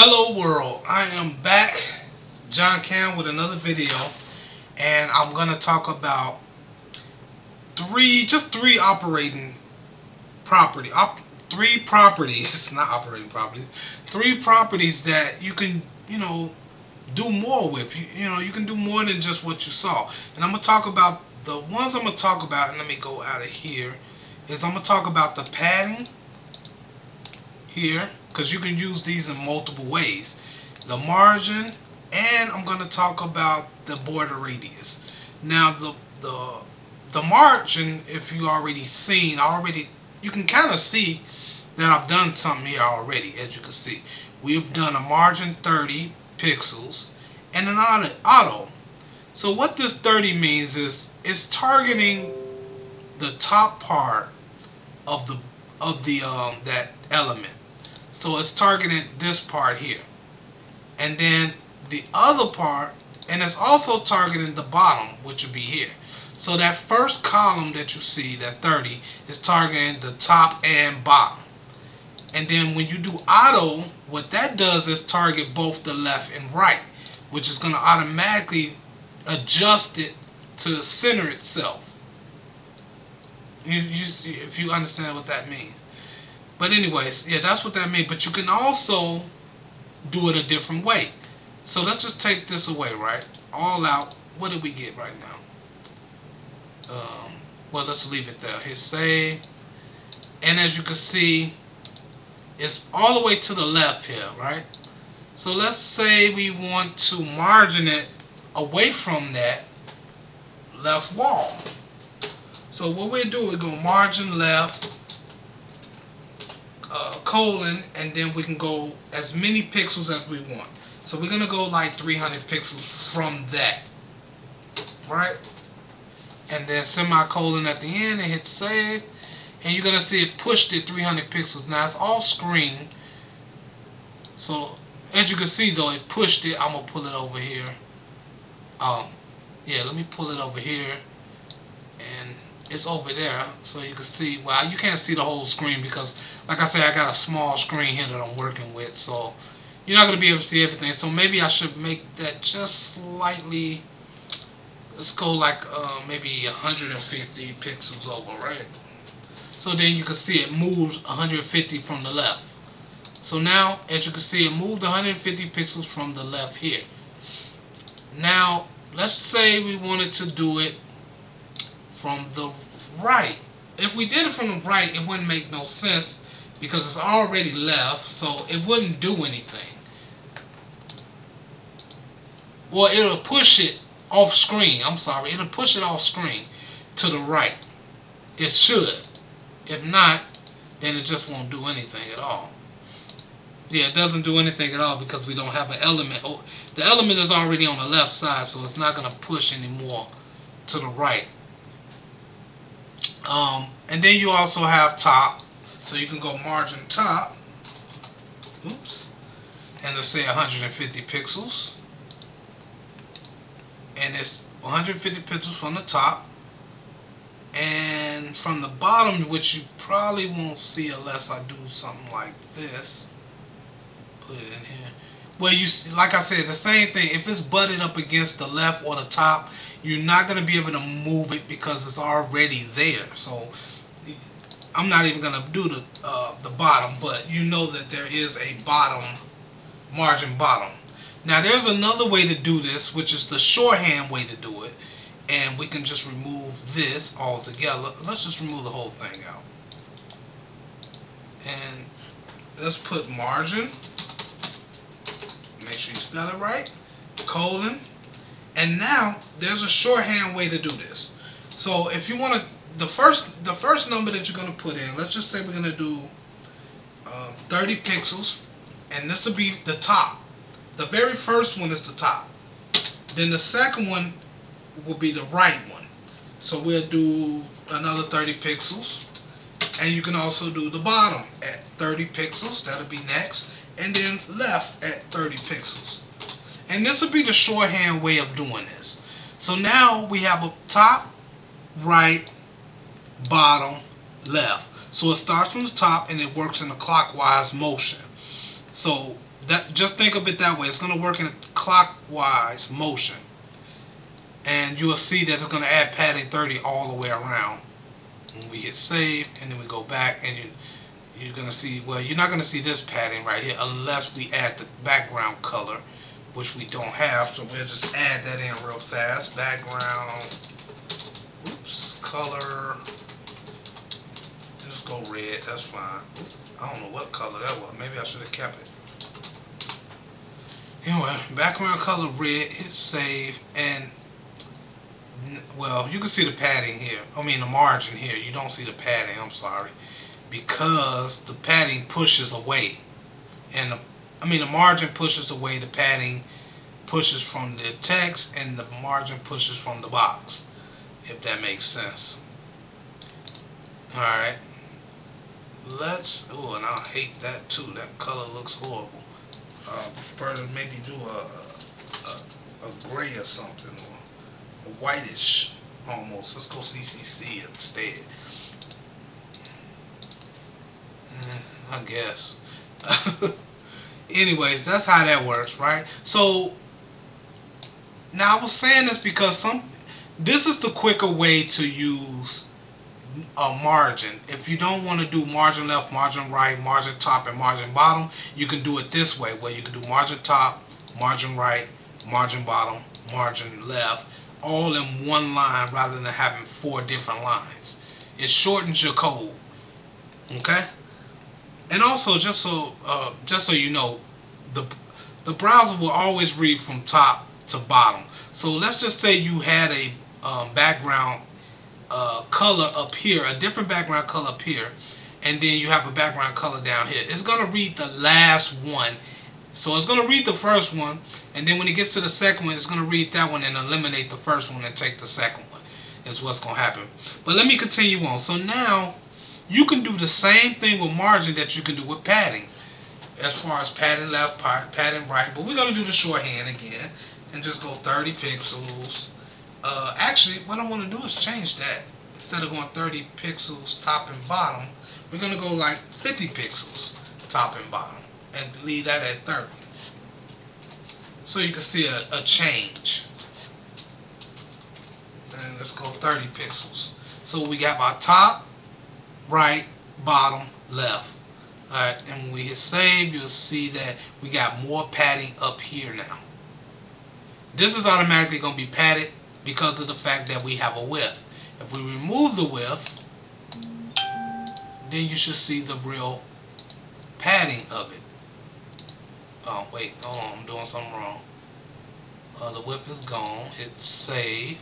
Hello world, I am back, John Cam, with another video, and I'm going to talk about three operating three properties, not operating properties, three properties that you can, do more with. You can do more than just what you saw. And I'm going to talk about the ones I'm going to talk about, and let me go out of here, is I'm going to talk about the padding here, because you can use these in multiple ways. The margin, and I'm going to talk about the border radius. Now the margin, if you already seen, you can kind of see that I've done something here already. As you can see, we've done a margin 30 pixels and an auto. So what this 30 means is it's targeting the top part of that element. So it's targeting this part here, and then the other part, and it's also targeting the bottom, which would be here. So that first column that you see, that 30, is targeting the top and bottom. And then when you do auto, what that does is target both the left and right, which is going to automatically adjust it to center itself. If you understand what that means. But anyways, yeah, that's what that means. But you can also do it a different way. So let's just take this away, right? All out. What did we get right now? Well, let's leave it there. Hit save. And as you can see, it's all the way to the left here, right? So let's say we want to margin it away from that left wall. So what we do, we go margin left, colon, and then we can go as many pixels as we want. So we're going to go like 300 pixels from that, right? And then semicolon at the end and hit save. And you're going to see it pushed it 300 pixels. Now it's off screen. So as you can see though, it pushed it. I'm going to pull it over here. Yeah, let me pull it over here. And it's over there, so you can see. Well, you can't see the whole screen because, like I said, I got a small screen here that I'm working with, so you're not going to be able to see everything. So maybe I should make that just slightly. Let's go like maybe 150 pixels over, right? So then you can see it moves 150 from the left. So now, as you can see, it moved 150 pixels from the left here. Now, let's say we wanted to do it from the right. If we did it from the right, it wouldn't make no sense because it's already left, so it wouldn't do anything. Well, it'll push it off screen. I'm sorry, it'll push it off screen to the right. It should. If not, then it just won't do anything at all. Yeah, it doesn't do anything at all because we don't have an element. The element is already on the left side, so it's not going to push anymore to the right. And then you also have top, so you can go margin top, oops, and let's say 150 pixels, and it's 150 pixels from the top, and from the bottom, which you probably won't see unless I do something like this, put it in here. Well, you see, like I said, the same thing. If it's butted up against the left or the top, you're not going to be able to move it because it's already there. So I'm not even going to do the bottom, but you know that there is a bottom, margin bottom. Now there's another way to do this, which is the shorthand way to do it, and we can just remove this altogether. Let's just remove the whole thing out, and let's put margin. Make sure you spell it right, colon, and now there's a shorthand way to do this. So if you want to, the first number that you're going to put in, let's just say we're going to do 30 pixels, and this will be the top. The very first one is the top. Then the second one will be the right one. So we'll do another 30 pixels, and you can also do the bottom at 30 pixels. That'll be next. And then left at 30 pixels. And this will be the shorthand way of doing this. So now we have a top, right, bottom, left. So it starts from the top and it works in a clockwise motion. So that, just think of it that way. It's going to work in a clockwise motion, and you'll see that it's going to add padding 30 all the way around. When we hit save and then we go back, and you're going to see, well, you're not going to see this padding right here unless we add the background color, which we don't have. So we'll just add that in real fast. Background, oops, color, and just go red. That's fine. I don't know what color that was. Maybe I should have kept it. Anyway, background color red. Hit save, and well, you can see the padding here. I mean the margin here. You don't see the padding. I'm sorry, because the padding pushes away, and the margin pushes away. The padding pushes from the text, and the margin pushes from the box. If that makes sense. All right. Let's. Oh, and I hate that too. That color looks horrible. Prefer to maybe do a gray or something, or a whitish almost. Let's go CCC instead. I guess. Anyways, that's how that works, right? So now I was saying this because this is the quicker way to use a margin. If you don't want to do margin left, margin right, margin top, and margin bottom, you can do it this way, where you can do margin top, margin right, margin bottom, margin left, all in one line rather than having 4 different lines. It shortens your code. Okay? And also, just so you know, the browser will always read from top to bottom. So let's just say you had a background color up here, a different background color up here, and then you have a background color down here. It's going to read the last one. So it's going to read the first one, and then when it gets to the second one, it's going to read that one and eliminate the first one and take the second one. Is what's going to happen. But let me continue on. So now you can do the same thing with margin that you can do with padding, as far as padding left, padding right. But we're going to do the shorthand again and just go 30 pixels. Actually, what I want to do is change that. Instead of going 30 pixels top and bottom, we're going to go like 50 pixels top and bottom and leave that at 30. So you can see a change. And let's go 30 pixels. So we got our top, right, bottom, left. Alright, and when we hit save, you'll see that we got more padding up here now. This is automatically going to be padded because of the fact that we have a width. If we remove the width, then you should see the real padding of it. Oh, wait, hold on, I'm doing something wrong. The width is gone. Hit save.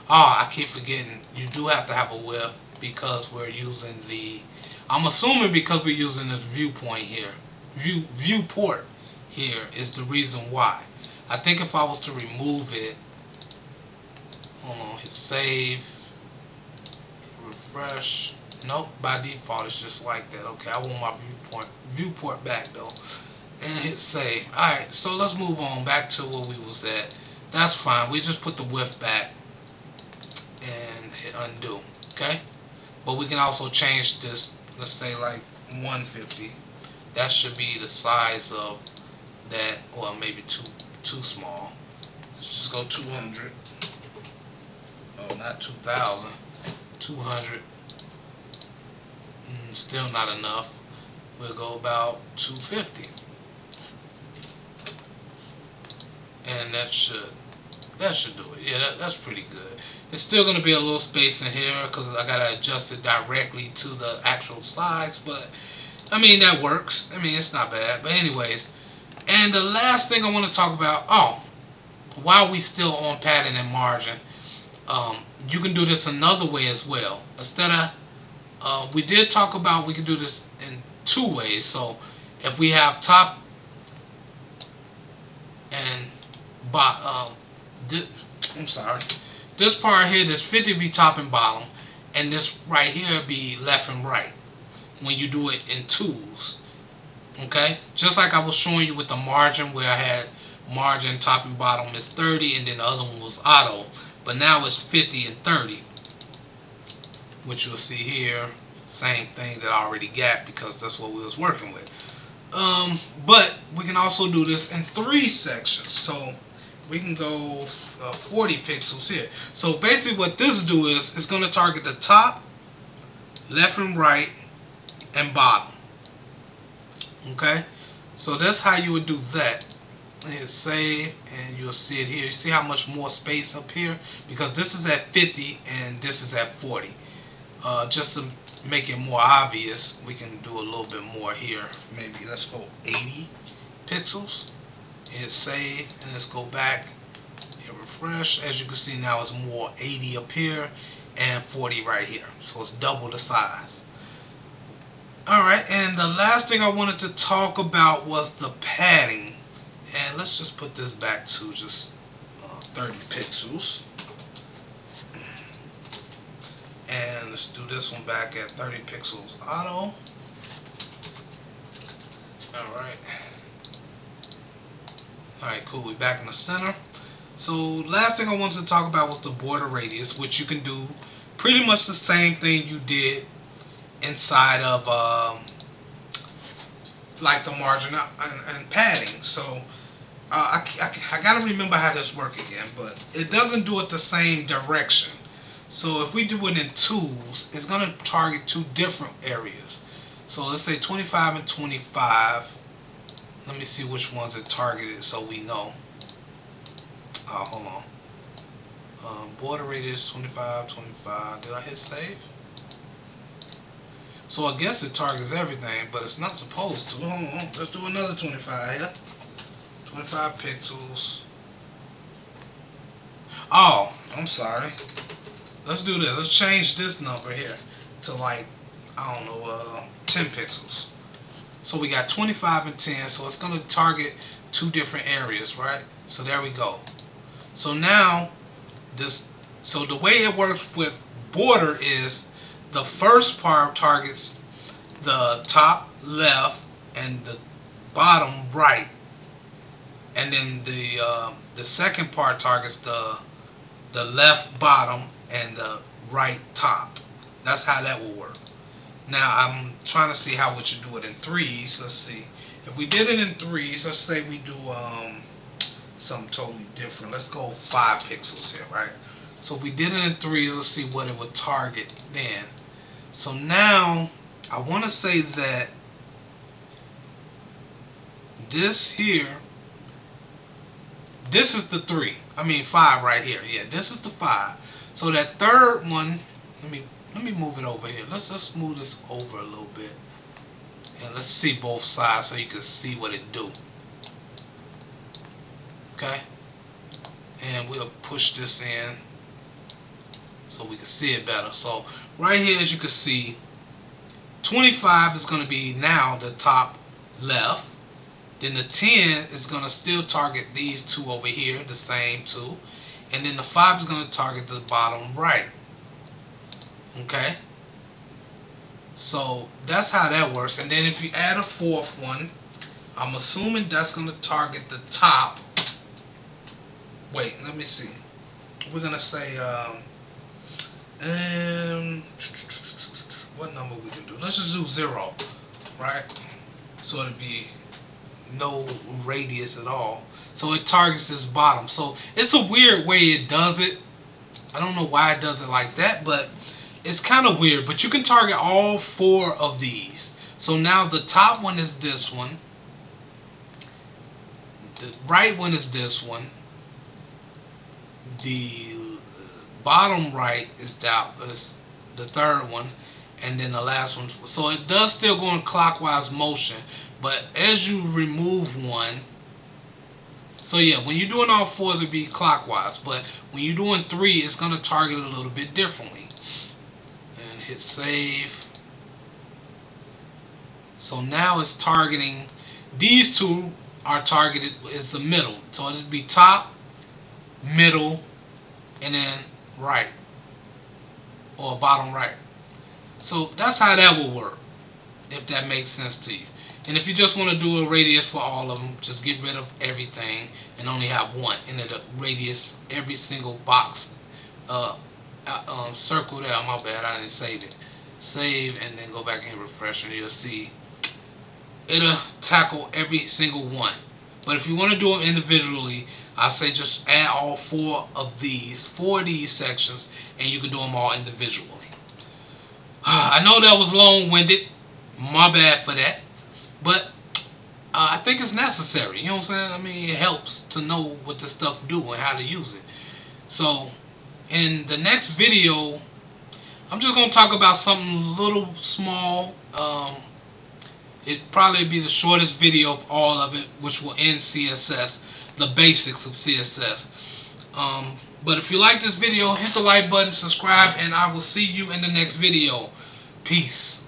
I keep forgetting. You do have to have a width because we're using the... I'm assuming because we're using this viewpoint here. Viewport here is the reason why. I think if I was to remove it, hold on, hit save, refresh. Nope, by default it's just like that. Okay, I want my viewport back though, and hit save. Alright, so let's move on back to where we was at. That's fine. We just put the width back and hit undo. Okay, but we can also change this. Let's say like 150. That should be the size of that, or maybe too small. Let's just go 200. Oh, not 2,000. 200. Still not enough. We'll go about 250. And that should do it. Yeah, that's pretty good. It's still going to be a little space in here because I got to adjust it directly to the actual size, but I mean that works. I mean, it's not bad. But anyways, and the last thing I want to talk about, while we still on padding and margin, you can do this another way as well. Instead of, we did talk about we can do this in 2 ways. So if we have top and bottom, I'm sorry, this part here, this 50 be top and bottom, and this right here be left and right when you do it in twos. Okay, just like I was showing you with the margin, where I had margin top and bottom is 30 and then the other one was auto, but now it's 50 and 30, which you'll see here. same thing that I already got because that's what we was working with. But we can also do this in 3 sections. So we can go 40 pixels here. So basically what this do is it's going to target the top, left and right, and bottom. Okay, so that's how you would do that. Hit save and you'll see it here. You see how much more space up here, because this is at 50 and this is at 40. Just to make it more obvious, we can do a little bit more here. Maybe let's go 80 pixels. Hit save and let's go back and refresh. As you can see now, it's more 80 up here and 40 right here, so it's double the size. Alright, and the last thing I wanted to talk about was the padding. And let's just put this back to just 30 pixels. And let's do this one back at 30 pixels auto. Alright. Alright, cool. We're back in the center. So last thing I wanted to talk about was the border radius, which you can do pretty much the same thing you did inside of like the margin and padding. So I gotta remember how this works again, but it doesn't do it the same direction. So if we do it in tools, it's gonna target 2 different areas. So let's say 25 and 25. Let me see which ones it targeted so we know. Hold on. Border radius 25, 25. Did I hit save? So I guess it targets everything, but it's not supposed to. Hold on. Let's do another 25 here. 25 pixels. Oh, I'm sorry. Let's do this. Let's change this number here to like, I don't know, 10 pixels. So we got 25 and 10, so it's going to target 2 different areas, right? So there we go. So now, so the way it works with border is the first part targets the top left and the bottom right, and then the second part targets the left bottom and the right top. That's how that will work. Now I'm trying to see how we should do it in 3s. Let's see. If we did it in 3s, let's say we do something totally different. Let's go 5 pixels here, right? So if we did it in 3s, let's see what it would target then. So now I want to say that this here, this is the 5 right here. Yeah, this is the 5. So that third one, let me move it over here. Let's move this over a little bit, and let's see both sides so you can see what it do. Okay, and we'll push this in so we can see it better. So right here, as you can see, 25 is going to be now the top left. Then the 10 is going to still target these 2 over here, the same 2. And then the 5 is going to target the bottom right. Okay? So that's how that works. And then if you add a 4th one, I'm assuming that's going to target the top. Wait, let me see. We're going to say, what number we can do? Let's just do 0, right? So it'll be no radius at all. So it targets this bottom. So it's a weird way it does it. I don't know why it does it like that, but it's kind of weird. But you can target all 4 of these. So now the top one is this one. The right one is this one. The bottom right is the third one. And then the last one. So it does still go in clockwise motion. But as you remove one, so yeah, when you're doing all 4, it'll be clockwise. But when you're doing 3, it's going to target it a little bit differently. And hit save. So now it's targeting, these 2 are targeted, it's the middle. So it'll be top, middle, and then right. Or bottom right. So that's how that will work, if that makes sense to you. And if you just want to do a radius for all of them, just get rid of everything and only have one. And it'll radius every single box circle there. My bad, I didn't save it. save, and then go back and refresh, and you'll see it'll tackle every single one. But if you want to do them individually, I say just add all four of these sections, and you can do them all individually. I know that was long-winded. My bad for that. But I think it's necessary. You know what I'm saying? I mean, it helps to know what the stuff do and how to use it. So, in the next video, I'm just going to talk about something little small. It'd probably be the shortest video of all of it, which will end CSS, the basics of CSS. But if you like this video, hit the like button, subscribe, and I will see you in the next video. Peace.